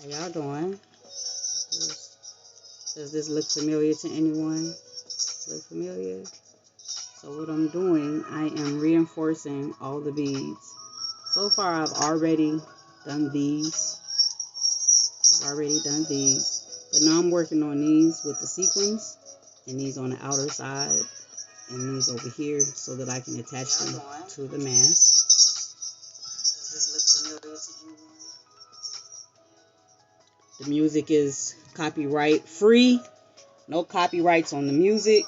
How y'all doing? Does this look familiar to anyone? Look familiar? So what I'm doing, I am reinforcing all the beads. So far I've already done these. But now I'm working on these with the sequins, and these on the outer side, and these over here, so that I can attach them to the mask. Does this look familiar to anyone? The music is copyright free. No copyrights on the music.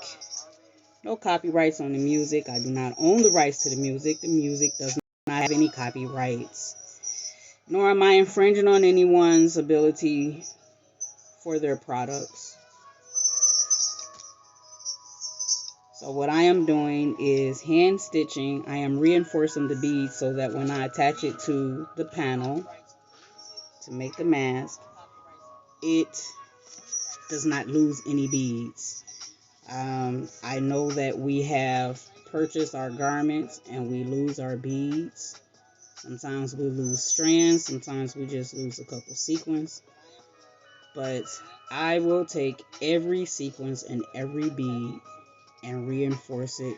No copyrights on the music. I do not own the rights to the music. The music does not have any copyrights. Nor am I infringing on anyone's ability for their products. So what I am doing is hand stitching. I am reinforcing the beads so that when I attach it to the panel to make the mask, it does not lose any beads. I know that we have purchased our garments and we lose our beads. Sometimes we lose strands, sometimes we just lose a couple sequins. But I will take every sequence and every bead and reinforce it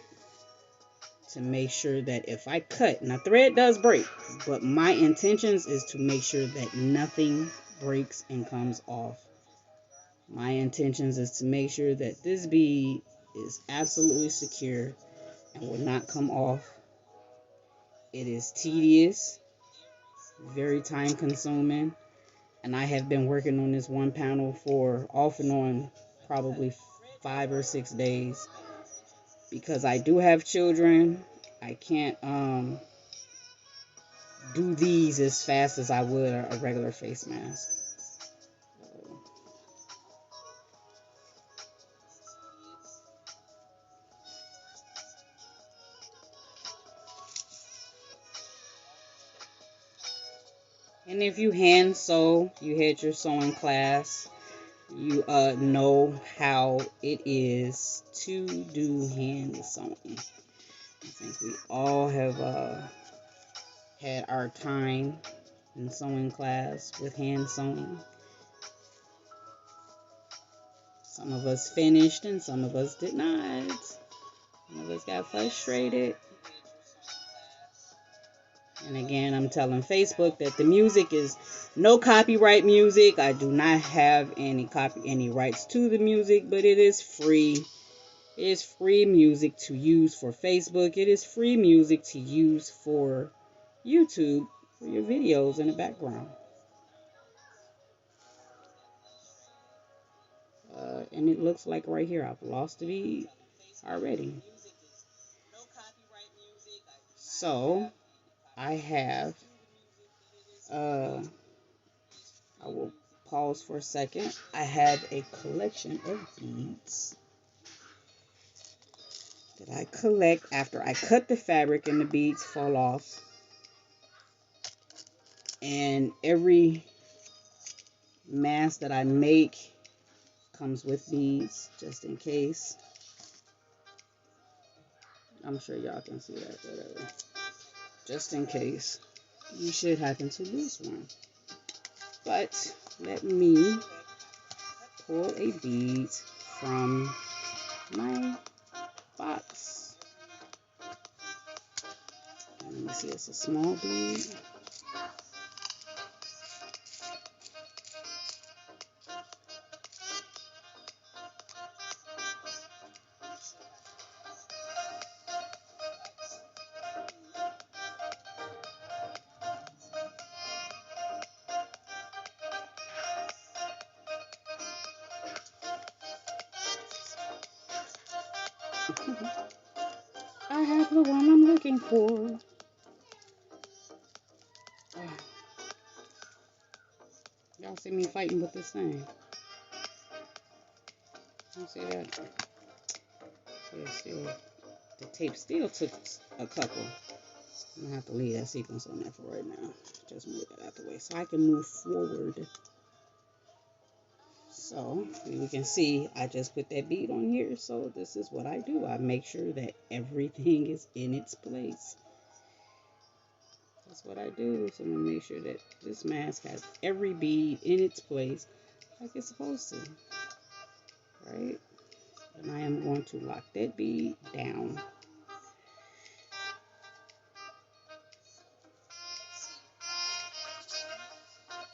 to make sure that if I cut, now thread does break, but my intentions is to make sure that nothing breaks and comes off. My intentions is to make sure that this bead is absolutely secure and will not come off. It is tedious, very time consuming, and I have been working on this one panel for off and on probably 5 or 6 days because I do have children. I can't do these as fast as I would a regular face mask. And if you hand sew, you had your sewing class, you know how it is to do hand sewing. I think we all have had our time in sewing class with hand sewing. Some of us finished and some of us did not. Some of us got frustrated. And again, I'm telling Facebook that the music is no copyright music. I do not have any rights to the music, but it is free. It is free music to use for Facebook. It is free music to use for YouTube for your videos in the background. And it looks like right here I've lost the bead already. So I have I will pause for a second. I have a collection of beads that I collect after I cut the fabric and the beads fall off. And every mask that I make comes with beads just in case. I'm sure y'all can see that, whatever. Just in case you should happen to lose one. But let me pull a bead from my box. Let me see, it's a small bead. I have the one I'm looking for. Y'all see me fighting with this thing. You see that? Yeah, the tape still took a couple. I'm gonna have to leave that sequence on there for right now. Just move that out the way so I can move forward. So we can see I just put that bead on here. So this is what I do. I make sure that everything is in its place. That's what I do. So I'm going to make sure that this mask has every bead in its place like it's supposed to. Right? And I am going to lock that bead down.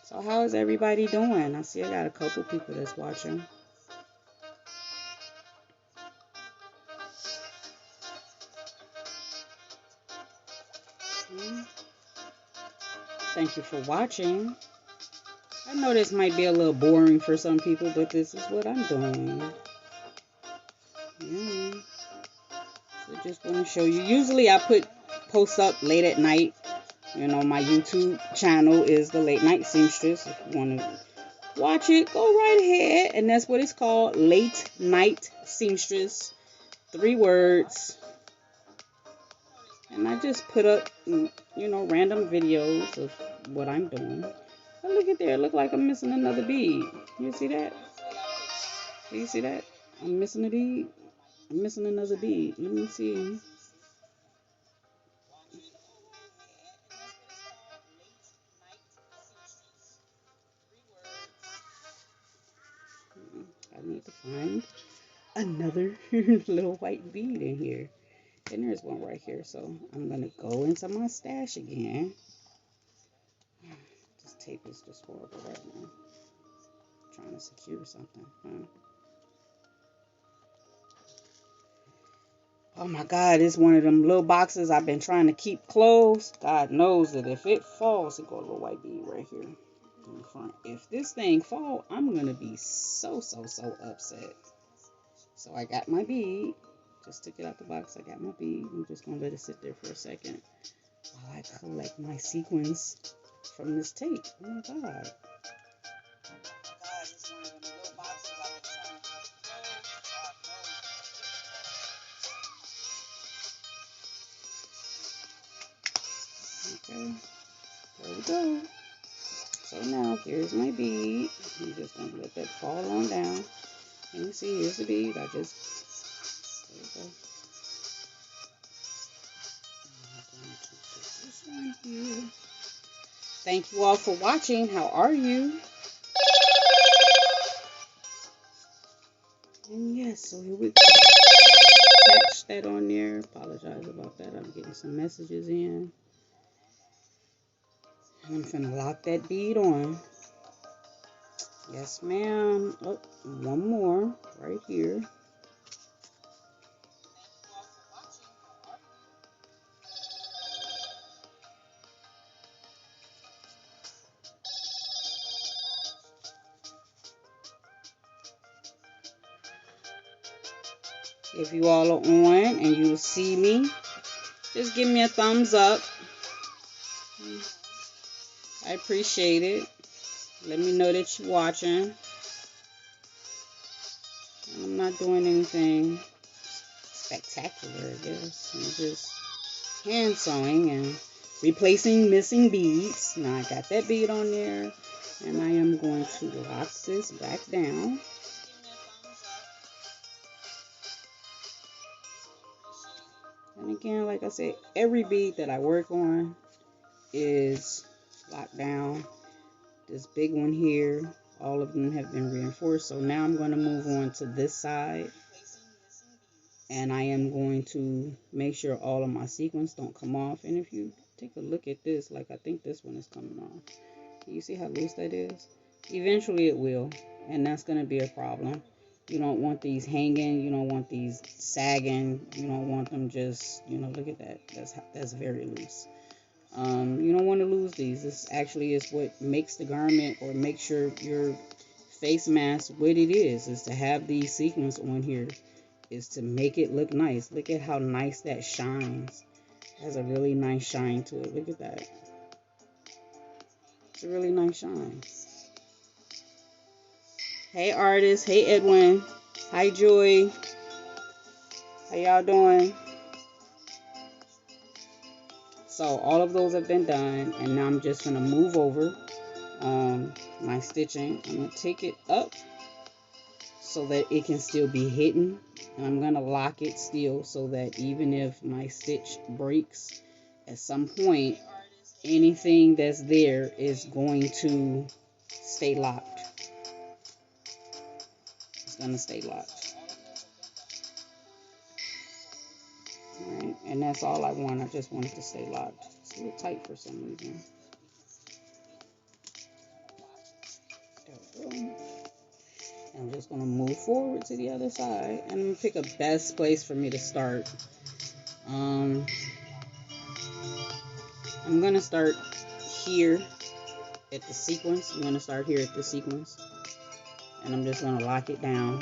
So how is everybody doing? I see I got a couple people that's watching. Thank you for watching. I know this might be a little boring for some people, but this is what I'm doing. Yeah. So just want to show you. Usually I put posts up late at night. You know, my YouTube channel is the Late Night Seamstress. If you want to watch it, go right ahead. And that's what it's called, Late Night Seamstress. 3 words. And I just put up, you know, random videos of what I'm doing. Oh, look at there. It look like I'm missing another bead. You see that? Do you see that? I'm missing a bead. I'm missing another bead. Let me see. I need to find another little white bead in here. And there's one right here. So I'm going to go into my stash again. This tape is just horrible right now. I'm trying to secure something. Oh my God, it's one of them little boxes I've been trying to keep closed. God knows that if it falls, it got a little white bead right here in the front. If this thing fall, I'm going to be so upset. So I got my bead. Just took it out the box. I got my bead. I'm just going to let it sit there for a second while I collect my sequins from this tape. Oh my God. Okay, there we go. So now here's my bead. I'm just going to let that fall on down. And you see, here's the bead. There you go. I'm going to put this one here. Thank you all for watching. How are you? And yes, so here we go. Attach that on there. Apologize about that. I'm getting some messages in. And I'm going to lock that bead on. Yes, ma'am. Oh, one more right here. If you all are on and you see me, just give me a thumbs up. I appreciate it. Let me know that you're watching. I'm not doing anything spectacular, I guess. I'm just hand sewing and replacing missing beads. Now I got that bead on there, and I am going to lock this back down. And again, like I said, every bead that I work on is locked down. This big one here, all of them have been reinforced. So now I'm going to move on to this side. And I am going to make sure all of my sequins don't come off. And if you take a look at this, like I think this one is coming off. You see how loose that is? Eventually it will. And that's going to be a problem. You don't want these hanging. You don't want these sagging. You don't want them just, you know, look at that. That's very loose. You don't want to lose these. This actually is what makes the garment or makes sure your face mask what it is to have these sequins on here, is to make it look nice. Look at how nice that shines. It has a really nice shine to it. Look at that. It's a really nice shine. Hey artist. Hey Edwin. Hi Joy. How y'all doing? So all of those have been done, and now I'm just gonna move over my stitching. I'm gonna take it up so that it can still be hidden, and I'm gonna lock it still so that even if my stitch breaks at some point anything that's there is going to stay locked. It's going to stay locked. Alright, and that's all I want. I just want it to stay locked. It's a little tight for some reason. There we go. I'm just going to move forward to the other side. And I'm going to pick a best place for me to start. I'm going to start here at the sequence. I'm going to start here at the sequence. And I'm just going to lock it down.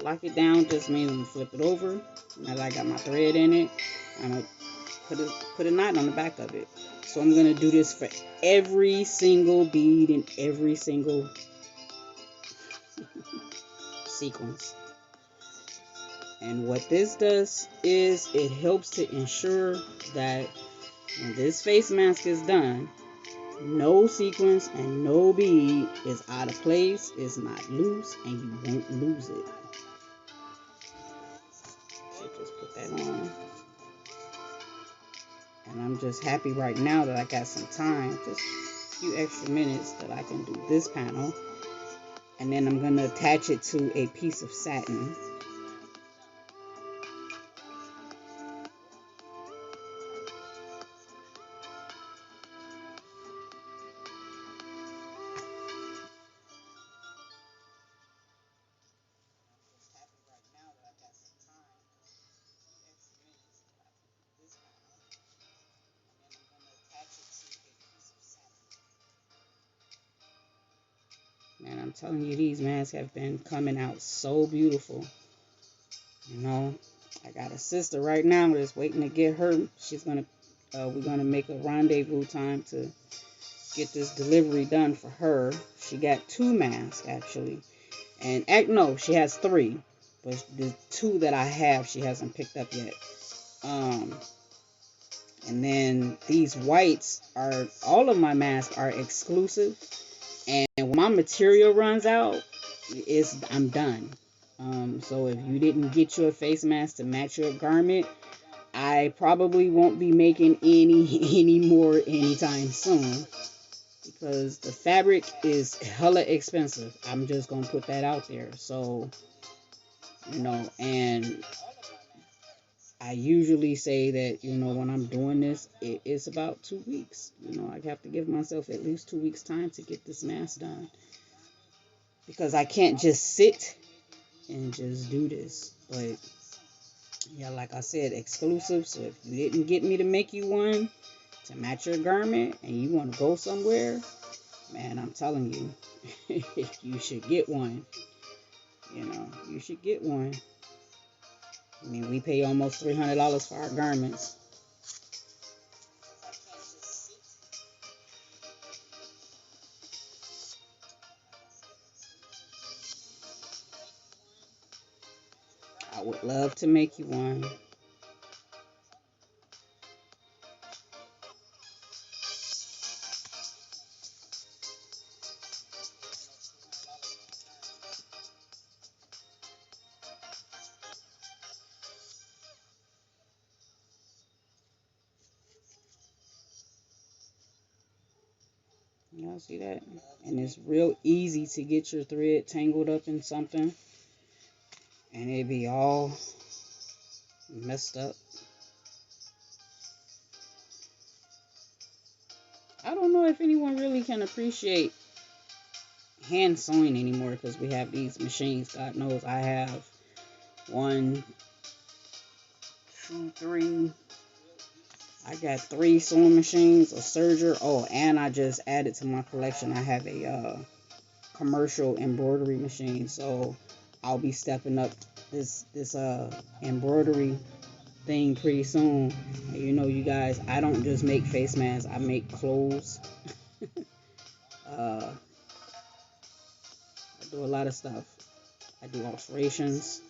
Lock it down just means I'm going to flip it over. Now that I got my thread in it, I'm going to put a knot on the back of it. So I'm going to do this for every single bead in every single sequence. And what this does is it helps to ensure that when this face mask is done, no sequence and no bead is out of place, is not loose, and you won't lose it. So just put that on. And I'm just happy right now that I got some time, just a few extra minutes that I can do this panel. And then I'm going to attach it to a piece of satin. Man, I'm telling you, these masks have been coming out so beautiful. You know, I got a sister right now that's waiting to get her. We're gonna make a rendezvous time to get this delivery done for her. She got 2 masks actually, and no, she has 3, but the 2 that I have she hasn't picked up yet. And then these whites are, all of my masks are exclusive. And when my material runs out, I'm done. So if you didn't get you a face mask to match your garment, I probably won't be making any more anytime soon, because the fabric is hella expensive. I'm just gonna put that out there. So, and I usually say that, when I'm doing this, it's about 2 weeks. I have to give myself at least 2 weeks time to get this mask done, because I can't just sit and just do this. But yeah, like I said, exclusive. So if you didn't get me to make you one to match your garment and you want to go somewhere, man, I'm telling you, you should get one. You should get one. I mean, we pay almost $300 for our garments. I would love to make you one. Y'all see that? And it's real easy to get your thread tangled up in something, and it be all messed up. I don't know if anyone really can appreciate hand sewing anymore, because we have these machines. God knows I have 1, 2, 3. I got 3 sewing machines, a serger. Oh, and I just added to my collection, I have a commercial embroidery machine. So I'll be stepping up this embroidery thing pretty soon. And you guys, I don't just make face masks, I make clothes. I do a lot of stuff. I do alterations.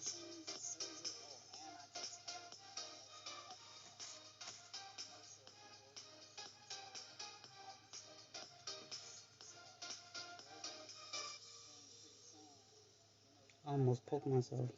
I almost poked myself.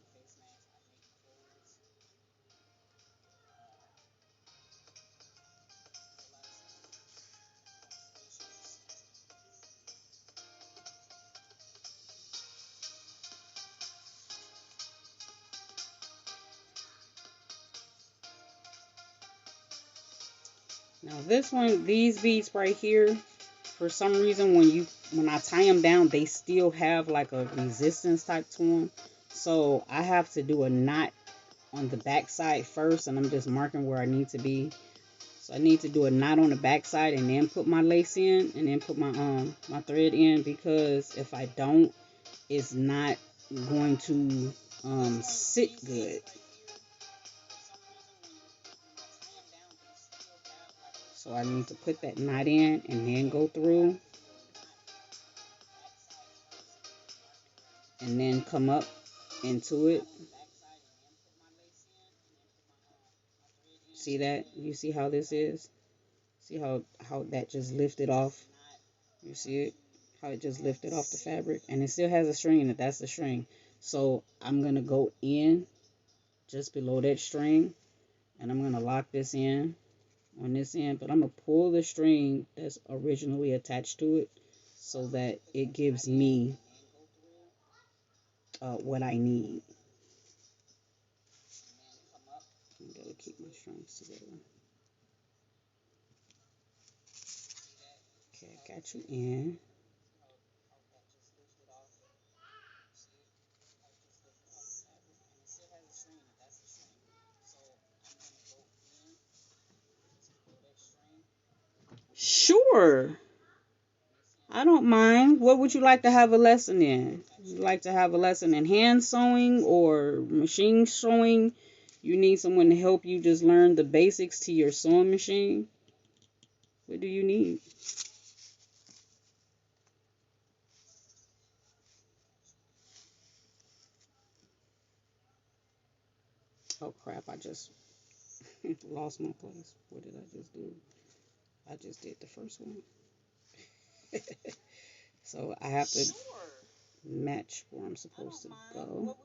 Now this one, these beads right here, for some reason when I tie them down, they still have like a resistance type to them. So I have to do a knot on the back side first, and I'm just marking where I need to be. So I need to do a knot on the back side and then put my lace in and then put my thread in, because if I don't, it's not going to sit good. So I need to put that knot in and then go through and then come up into it. See that? You see how this is? See how that just lifted off? You see it? How it just lifted off the fabric? And it still has a string in it. That's the string. So I'm going to go in just below that string, and I'm going to lock this in on this end, but I'm going to pull the string that's originally attached to it so that it gives me what I need. I gotta keep my strings together. Okay, I got you in. Sure, I don't mind. What would you like to have a lesson in? Would you like to have a lesson in hand sewing or machine sewing? You need someone to help you just learn the basics to your sewing machine? What do you need? Oh crap, I just lost my place. What did I just do? I just did the first one. So I have to match where I'm supposed to go.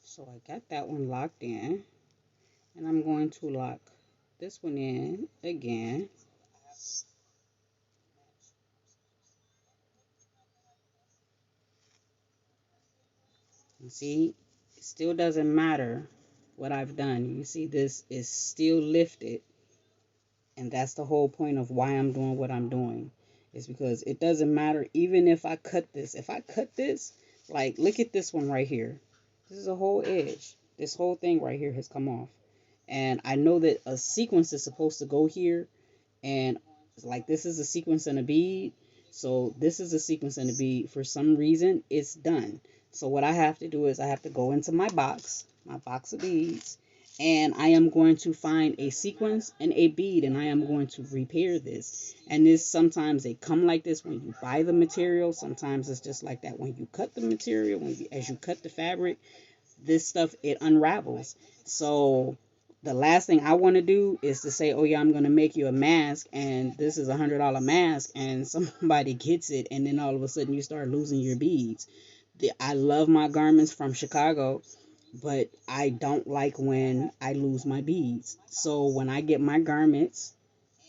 So I got that one locked in, and I'm going to lock this one in again. You see, it still doesn't matter what I've done. You see, this is still lifted, and that's the whole point of why I'm doing what I'm doing. Is because it doesn't matter even if I cut this. If I cut this, like look at this one right here. This is a whole edge. This whole thing right here has come off. And I know that a sequence is supposed to go here, and like this is a sequence and a bead, so this is a sequence and a bead. For some reason it's done. So what I have to do is I have to go into my box of beads, and I am going to find a sequence and a bead, and I am going to repair this. And this, sometimes they come like this when you buy the material, sometimes it's just like that when you cut the material, as you cut the fabric, this stuff, it unravels. So the last thing I want to do is to say, oh yeah, I'm going to make you a mask, and this is $100 mask, and somebody gets it, and then all of a sudden you start losing your beads. I love my garments from Chicago, but I don't like when I lose my beads. So when I get my garments,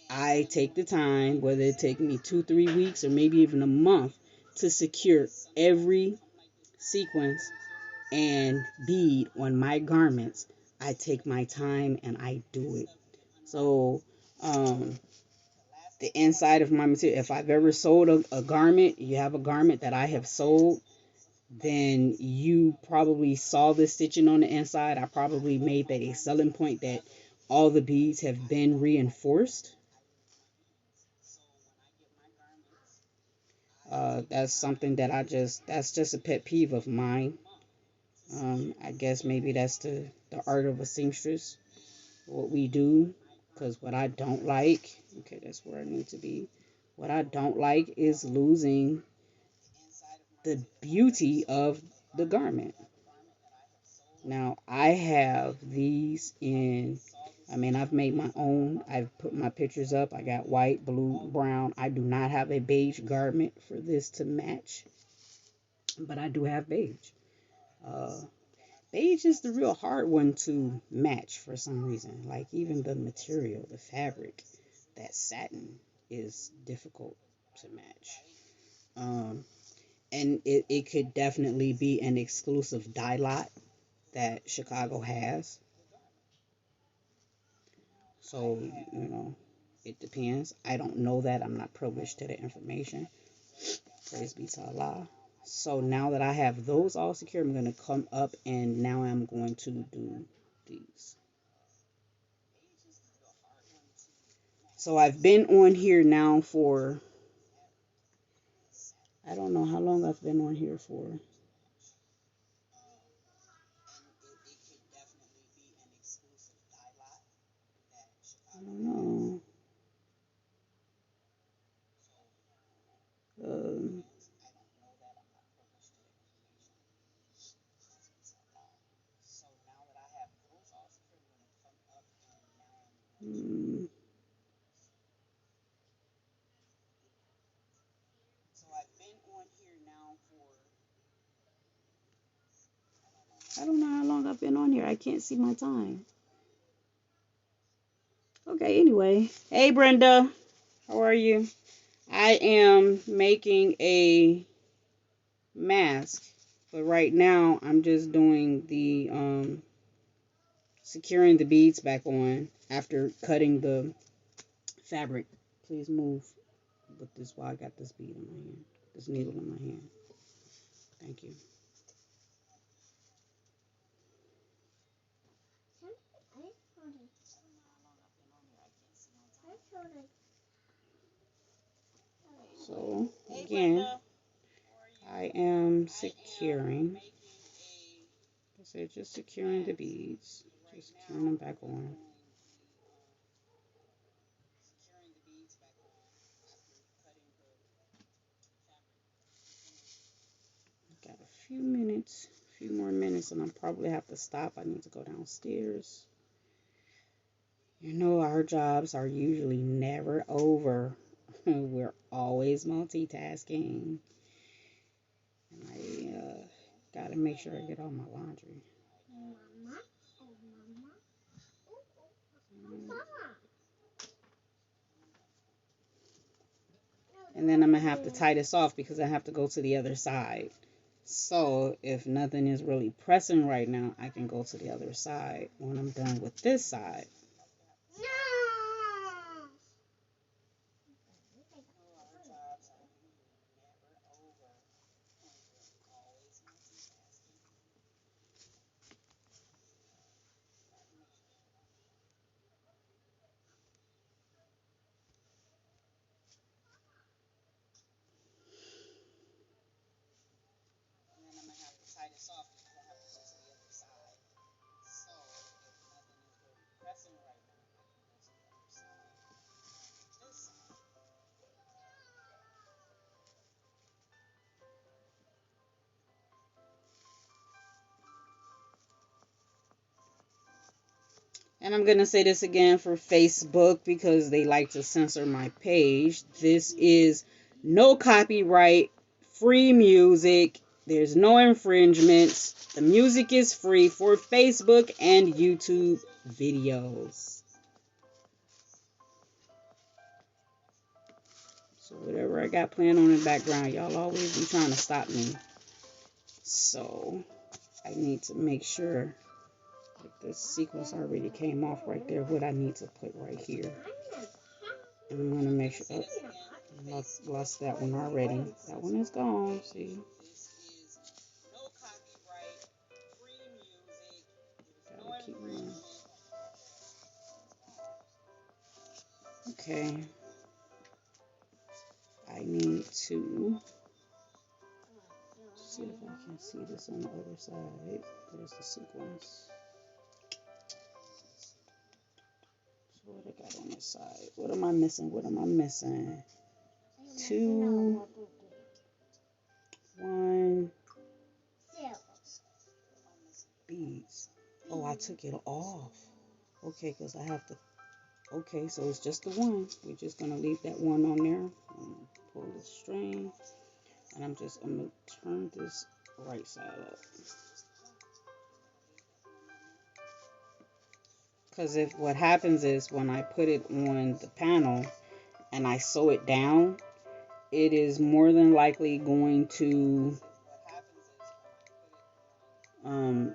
I take the time, whether it take me 2-3 weeks or maybe even a month, to secure every sequence and bead on my garments. I take my time and I do it. So, the inside of my material, if I've ever sold a garment, you have a garment that I have sold, then you probably saw the stitching on the inside. I probably made that a selling point, that all the beads have been reinforced. That's something that that's just a pet peeve of mine. I guess maybe that's the art of a seamstress, what we do. Because what I don't like, okay, that's where I need to be. What I don't like is losing the beauty of the garment. Now, I have these in, I mean, I've made my own. I've put my pictures up. I got white, blue, brown. I do not have a beige garment for this to match, but I do have beige. Uh, Beige is the real hard one to match for some reason. Like even the material, the fabric, that satin is difficult to match. Um, and it could definitely be an exclusive dye lot that Chicago has. So, it depends. I don't know that. I'm not privileged to the information. Praise be to Allah. So now that I have those all secure, I'm going to come up and now I'm going to do these. So I've been on here now for, I don't know how long I've been on here for. I don't know. Um, hmm, I don't know how long I've been on here. I can't see my time. Okay, anyway. Hey, Brenda. How are you? I am making a mask, but right now I'm just doing the securing the beads back on after cutting the fabric. Please move with this while I got this bead in my hand, this needle in my hand. Thank you. So again, I am securing. I said just securing the beads, just securing them back on. Got a few more minutes, and I'll probably have to stop. I need to go downstairs. Our jobs are usually never over. We're always multitasking. And I gotta make sure I get all my laundry. And then I'm gonna have to tie this off because I have to go to the other side. So if nothing is really pressing right now, I can go to the other side when I'm done with this side. And I'm going to say this again for Facebook because they like to censor my page. This is no copyright, free music. There's no infringements. The music is free for Facebook and YouTube videos. So whatever I got playing on in the background, y'all always be trying to stop me. So I need to make sure that this sequence already came off right there. What I need to put right here. And I'm going to make sure. Oh, lost that one already. That one is gone. See? Gotta keep going. Okay. I need to see if I can see this on the other side. There's the sequence. So what I got on this side? What am I missing? What am I missing? 2, 1, beads. Oh, I took it off. Okay, because I have to. Okay, so it's just the one. We're just gonna leave that one on there. Pull the string, and I'm gonna turn this right side up. Because if what happens is when I put it on the panel and I sew it down, it is more than likely going to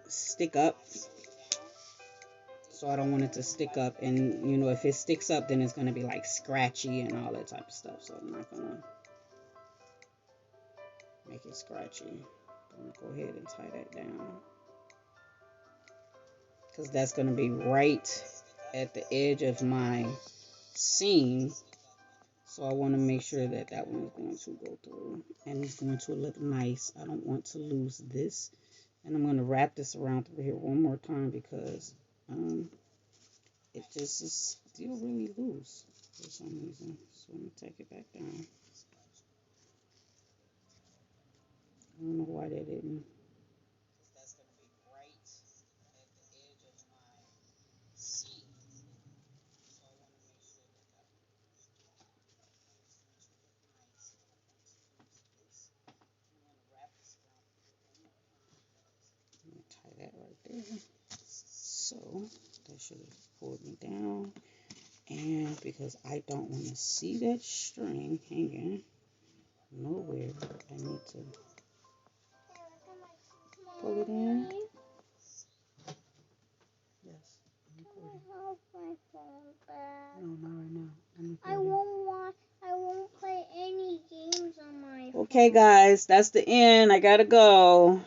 stick up. So I don't want it to stick up. And, you know, if it sticks up, then it's going to be like scratchy and all that type of stuff. So I'm not going to make it scratchy. I'm going to go ahead and tie that down. Because that's going to be right at the edge of my seam. So I want to make sure that that one is going to go through. And it's going to look nice. I don't want to lose this. And I'm going to wrap this around through here one more time because it just is still really loose for some reason. So I'm going to take it back down. I don't know why they didn't. That's going to be right at the edge of my seam. So I want to make sure that that one goes through. It's going to look nice. I don't want to lose this. I'm going to wrap this around here one more time. I'm going to tie that right there. So that should have pulled me down. And because I don't want to see that string hanging nowhere, I need to pull it in. Yes, I'm recording. No, not right now. I won't play any games on my phone. Okay, guys, that's the end. I gotta go.